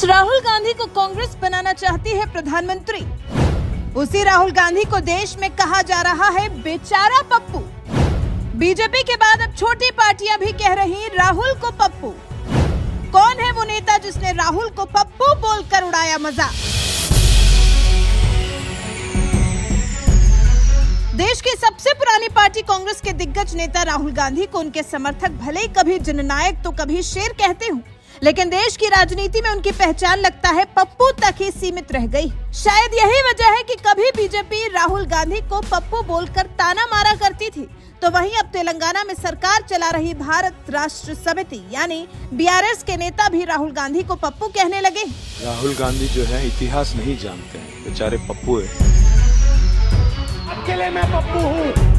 राहुल गांधी को कांग्रेस बनाना चाहती है प्रधानमंत्री। उसी राहुल गांधी को देश में कहा जा रहा है बेचारा पप्पू। बीजेपी के बाद अब छोटी पार्टियां भी कह रही राहुल को पप्पू। कौन है वो नेता जिसने राहुल को पप्पू बोलकर उड़ाया मजाक? देश की सबसे पुरानी पार्टी कांग्रेस के दिग्गज नेता राहुल गांधी को उनके समर्थक भले ही कभी जननायक तो कभी शेर कहते हों, लेकिन देश की राजनीति में उनकी पहचान लगता है पप्पू तक ही सीमित रह गई। शायद यही वजह है कि कभी बीजेपी राहुल गांधी को पप्पू बोलकर ताना मारा करती थी, तो वहीं अब तेलंगाना में सरकार चला रही भारत राष्ट्र समिति यानी बीआरएस के नेता भी राहुल गांधी को पप्पू कहने लगे। राहुल गांधी जो है इतिहास नहीं जानते हैं, बेचारे पप्पू है। अकेले मैं पप्पू हूँ।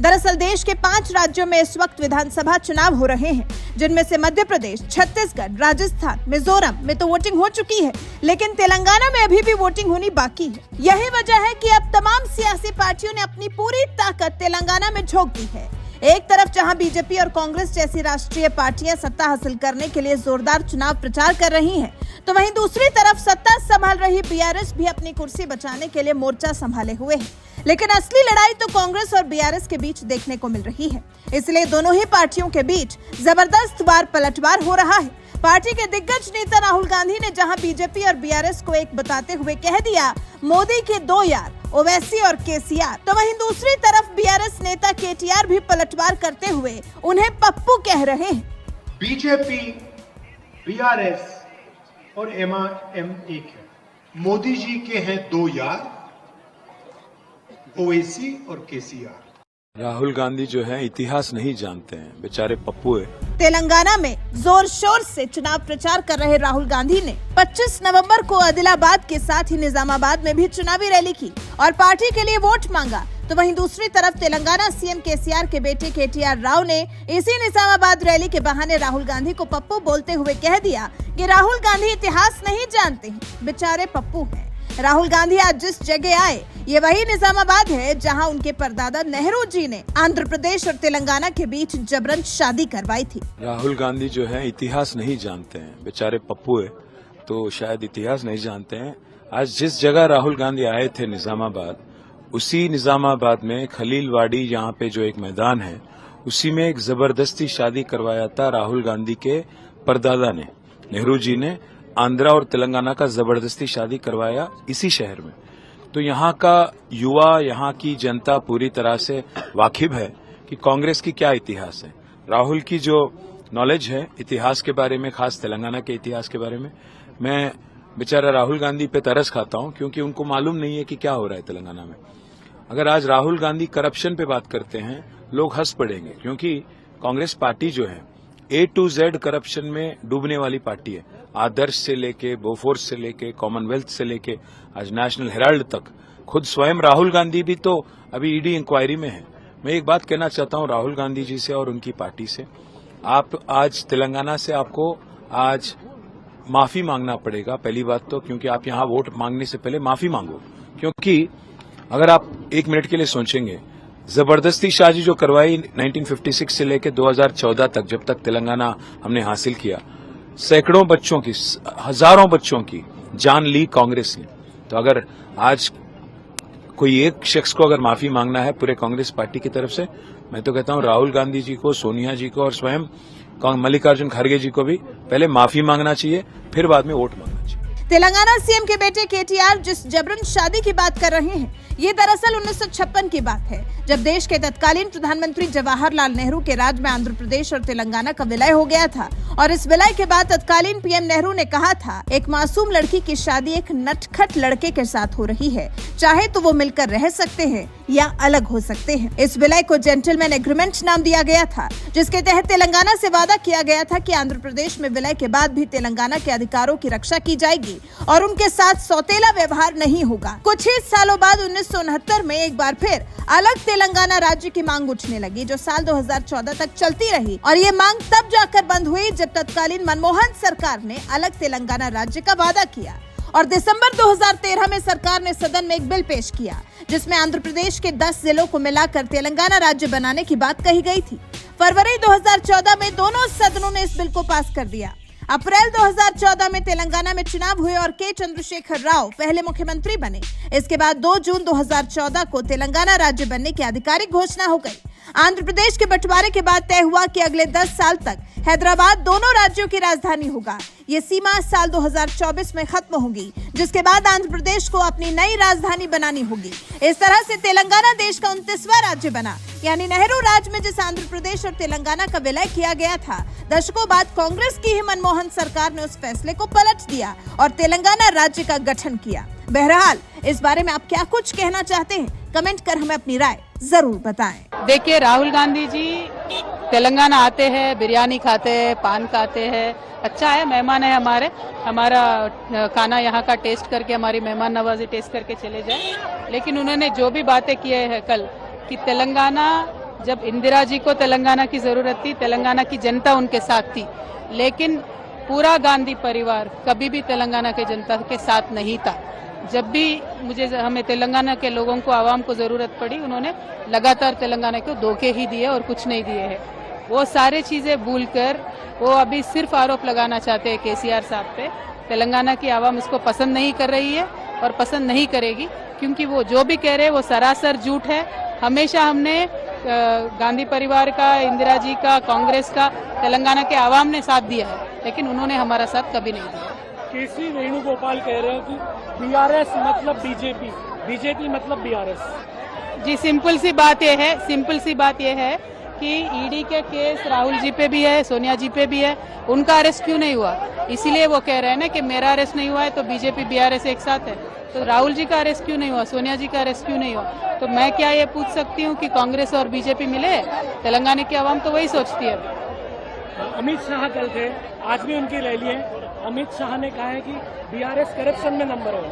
दरअसल देश के 5 राज्यों में इस वक्त विधानसभा चुनाव हो रहे हैं, जिनमें से मध्य प्रदेश, छत्तीसगढ़, राजस्थान, मिजोरम में तो वोटिंग हो चुकी है, लेकिन तेलंगाना में अभी भी वोटिंग होनी बाकी है। यही वजह है कि अब तमाम सियासी पार्टियों ने अपनी पूरी ताकत तेलंगाना में झोंक दी है। एक तरफ जहां बीजेपी और कांग्रेस जैसी राष्ट्रीय पार्टियां सत्ता हासिल करने के लिए जोरदार चुनाव प्रचार कर रही हैं, तो वहीं दूसरी तरफ सत्ता संभाल रही बीआरएस भी अपनी कुर्सी बचाने के लिए मोर्चा संभाले हुए है। लेकिन असली लड़ाई तो कांग्रेस और बीआरएस के बीच देखने को मिल रही है, इसलिए दोनों ही पार्टियों के बीच जबरदस्त वार पलटवार हो रहा है। पार्टी के दिग्गज नेता राहुल गांधी ने जहां बीजेपी और बीआरएस को एक बताते हुए कह दिया मोदी के 2 यार ओवैसी और केसीआर, तो वहीं दूसरी तरफ बीआरएस नेता केटीआर भी पलटवार करते हुए उन्हें पप्पू कह रहे हैं। बीजेपी, बीआरएस और एमआईएम एक है। मोदी जी के हैं 2 यार, ओवैसी और केसीआर। राहुल गांधी जो है इतिहास नहीं जानते हैं, बेचारे पप्पू है। तेलंगाना में जोर शोर से चुनाव प्रचार कर रहे राहुल गांधी ने 25 नवंबर को आदिलाबाद के साथ ही निजामाबाद में भी चुनावी रैली की और पार्टी के लिए वोट मांगा। तो वहीं दूसरी तरफ तेलंगाना सीएम केसीआर के बेटे केटीआर राव ने इसी निजामाबाद रैली के बहाने राहुल गांधी को पप्पू बोलते हुए कह दिया कि राहुल गांधी इतिहास नहीं जानते हैं, बेचारे पप्पू हैं। राहुल गांधी आज जिस जगह आए ये वही निजामाबाद है जहां उनके परदादा नेहरू जी ने आंध्र प्रदेश और तेलंगाना के बीच जबरन शादी करवाई थी। राहुल गांधी जो है इतिहास नहीं जानते हैं, बेचारे पप्पू है, तो शायद इतिहास नहीं जानते हैं। आज जिस जगह राहुल गांधी आए थे निजामाबाद, उसी निजामाबाद में खलीलवाड़ी यहाँ पे जो एक मैदान है, उसी में एक जबरदस्ती शादी करवाया था राहुल गांधी के परदादा ने। नेहरू जी ने आंध्रा और तेलंगाना का जबरदस्ती शादी करवाया इसी शहर में। तो यहाँ का युवा, यहाँ की जनता पूरी तरह से वाकिफ है कि कांग्रेस की क्या इतिहास है। राहुल की जो नॉलेज है इतिहास के बारे में, खास तेलंगाना के इतिहास के बारे में, मैं बेचारा राहुल गांधी पे तरस खाता हूँ, क्योंकि उनको मालूम नहीं है कि क्या हो रहा है तेलंगाना में। अगर आज राहुल गांधी करप्शन पे बात करते हैं, लोग हंस पड़ेंगे, क्योंकि कांग्रेस पार्टी जो है A to Z करप्शन में डूबने वाली पार्टी है। आदर्श से लेके, बोफोर्स से लेके, कॉमनवेल्थ से लेके आज नेशनल हेराल्ड तक। खुद स्वयं राहुल गांधी भी तो अभी ईडी इंक्वायरी में है। मैं एक बात कहना चाहता हूं राहुल गांधी जी से और उनकी पार्टी से, आप आज तेलंगाना से आपको आज माफी मांगना पड़ेगा। पहली बात तो क्योंकि आप यहां वोट मांगने से पहले माफी मांगो, क्योंकि अगर आप 1 मिनट के लिए सोचेंगे, जबरदस्ती शादी जो करवाई 1956 से लेकर 2014 तक, जब तक तेलंगाना हमने हासिल किया, सैकड़ों बच्चों की, हजारों बच्चों की जान ली कांग्रेस ने। तो अगर आज कोई एक शख्स को अगर माफी मांगना है पूरे कांग्रेस पार्टी की तरफ से, मैं तो कहता हूं राहुल गांधी जी को, सोनिया जी को और स्वयं मल्लिकार्जुन खड़गे जी को भी पहले माफी मांगना चाहिए, फिर बाद में वोट मांगना चाहिए। तेलंगाना सीएम के बेटे केटीआर जिस जबरन शादी की बात कर रहे हैं, ये दरअसल 1956 की बात है, जब देश के तत्कालीन प्रधानमंत्री जवाहरलाल नेहरू के राज में आंध्र प्रदेश और तेलंगाना का विलय हो गया था। और इस विलय के बाद तत्कालीन पीएम नेहरू ने कहा था, एक मासूम लड़की की शादी एक नटखट लड़के के साथ हो रही है, चाहे तो वो मिलकर रह सकते हैं या अलग हो सकते हैं। इस विलय को जेंटलमैन एग्रीमेंट नाम दिया गया था, जिसके तहत तेलंगाना से वादा किया गया था कि आंध्र प्रदेश में विलय के बाद भी तेलंगाना के अधिकारों की रक्षा की जाएगी और उनके साथ सौतेला व्यवहार नहीं होगा। कुछ ही सालों बाद 1969 में एक बार फिर अलग तेलंगाना राज्य की मांग उठने लगी, जो साल 2014 तक चलती रही और ये मांग तब जाकर बंद हुई जब तत्कालीन मनमोहन सरकार ने अलग तेलंगाना राज्य का वादा किया। और दिसंबर 2013 में सरकार ने सदन में एक बिल पेश किया, जिसमें आंध्र प्रदेश के 10 जिलों को मिलाकर तेलंगाना राज्य बनाने की बात कही गई थी। फरवरी 2014 में दोनों सदनों ने इस बिल को पास कर दिया। अप्रैल 2014 में तेलंगाना में चुनाव हुए और के चंद्रशेखर राव पहले मुख्यमंत्री बने। इसके बाद 2 जून 2014 को तेलंगाना राज्य बनने की आधिकारिक घोषणा हो गई। आंध्र प्रदेश के बंटवारे के बाद तय हुआ कि अगले 10 साल तक हैदराबाद दोनों राज्यों की राजधानी होगा। ये सीमा साल 2024 में खत्म होगी, जिसके बाद आंध्र प्रदेश को अपनी नई राजधानी बनानी होगी। इस तरह से तेलंगाना देश का 29वां राज्य बना, यानी नेहरू राज में जिस आंध्र प्रदेश और तेलंगाना का विलय किया गया था। दशकों बाद कांग्रेस की ही मनमोहन सरकार ने उस फैसले को पलट दिया और तेलंगाना राज्य का गठन किया। बहरहाल, इस बारे में आप क्या कुछ कहना चाहते हैं? कमेंट कर हमें अपनी राय जरूर बताएं। देखिए, राहुल गांधी जी तेलंगाना आते हैं, बिरयानी खाते हैं, पान खाते हैं, अच्छा है, मेहमान है हमारा खाना यहाँ का टेस्ट करके, हमारी मेहमान नवाजी टेस्ट करके चले जाए। लेकिन उन्होंने जो भी बातें किए हैं कल कि तेलंगाना, जब इंदिरा जी को तेलंगाना की जरूरत थी, तेलंगाना की जनता उनके साथ थी, लेकिन पूरा गांधी परिवार कभी भी तेलंगाना के जनता के साथ नहीं था। जब भी हमें तेलंगाना के लोगों को, आवाम को जरूरत पड़ी, उन्होंने लगातार तेलंगाना को धोखे ही दिए और कुछ नहीं दिए हैं। वो सारे चीजें भूलकर वो अभी सिर्फ आरोप लगाना चाहते हैं केसीआर साहब पे। तेलंगाना की आवाम इसको पसंद नहीं कर रही है और पसंद नहीं करेगी, क्योंकि वो जो भी कह रहे हैं वो सरासर झूठ है। हमेशा हमने गांधी परिवार का, इंदिरा जी का, कांग्रेस का, तेलंगाना के आवाम ने साथ दिया है, लेकिन उन्होंने हमारा साथ कभी नहीं दिया। केसी वेणुगोपाल कह रहे हैं कि बीआरएस मतलब बीजेपी, बीजेपी मतलब बीआरएस। जी, सिंपल सी बात यह है कि ईडी के केस राहुल जी पे भी है, सोनिया जी पे भी है, उनका अरेस्ट क्यों नहीं हुआ? इसीलिए वो कह रहे हैं ना कि मेरा अरेस्ट नहीं हुआ है तो बीजेपी बीआरएस एक साथ है। तो राहुल जी का अरेस्ट क्यों नहीं हुआ, सोनिया जी का अरेस्ट क्यों नहीं हुआ? तो मैं क्या ये पूछ सकती हूँ कि कांग्रेस और बीजेपी मिले? तेलंगाना की आवाम तो वही सोचती है। अमित शाह कल थे, आज भी उनकी रैली है। अमित शाह ने कहा है कि बीआरएस करप्शन में नंबर 1।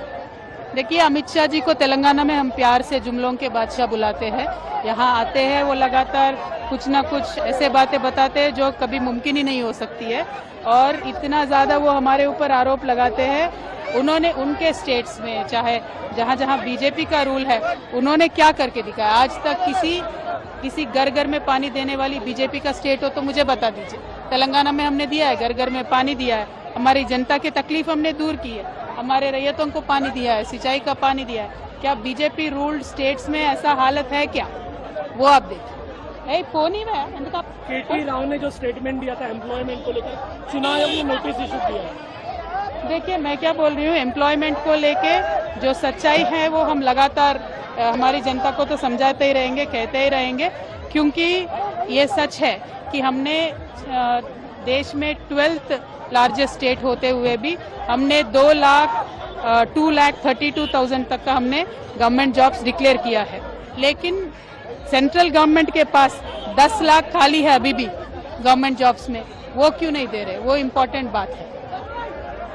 देखिए, अमित शाह जी को तेलंगाना में हम प्यार से जुमलों के बादशाह बुलाते हैं। यहाँ आते हैं, वो लगातार कुछ ना कुछ ऐसे बातें बताते हैं जो कभी मुमकिन ही नहीं हो सकती है, और इतना ज्यादा वो हमारे ऊपर आरोप लगाते हैं। उन्होंने उनके स्टेट्स में, चाहे जहाँ जहाँ बीजेपी का रूल है, उन्होंने क्या करके दिखाया? आज तक किसी घर घर में पानी देने वाली बीजेपी का स्टेट हो तो मुझे बता दीजिए। तेलंगाना में हमने दिया है, घर घर में पानी दिया है, हमारी जनता की तकलीफ हमने दूर की है, हमारे रैयतों को पानी दिया है, सिंचाई का पानी दिया है। क्या बीजेपी रूल्ड स्टेट्स में ऐसा हालत है क्या? वो आप देखिए। फोनी में केटी राव ने जो स्टेटमेंट दिया था एम्प्लॉयमेंट को लेकर, चुनाव आयोग ने नोटिस इशू किया है। देखिए, मैं क्या बोल रही हूँ, एम्प्लॉयमेंट को लेके जो सच्चाई है वो हम लगातार हमारी जनता को तो समझाते ही रहेंगे, कहते ही रहेंगे, क्योंकि ये सच है कि हमने देश में 12th लार्जेस्ट स्टेट होते हुए भी हमने 2,32,000 तक का हमने गवर्नमेंट जॉब्स डिक्लेयर किया है। लेकिन सेंट्रल गवर्नमेंट के पास 10 लाख खाली है अभी भी गवर्नमेंट जॉब्स में, वो क्यों नहीं दे रहे? वो इम्पोर्टेंट बात है।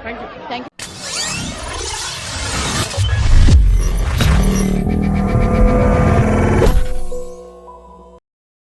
Thank you.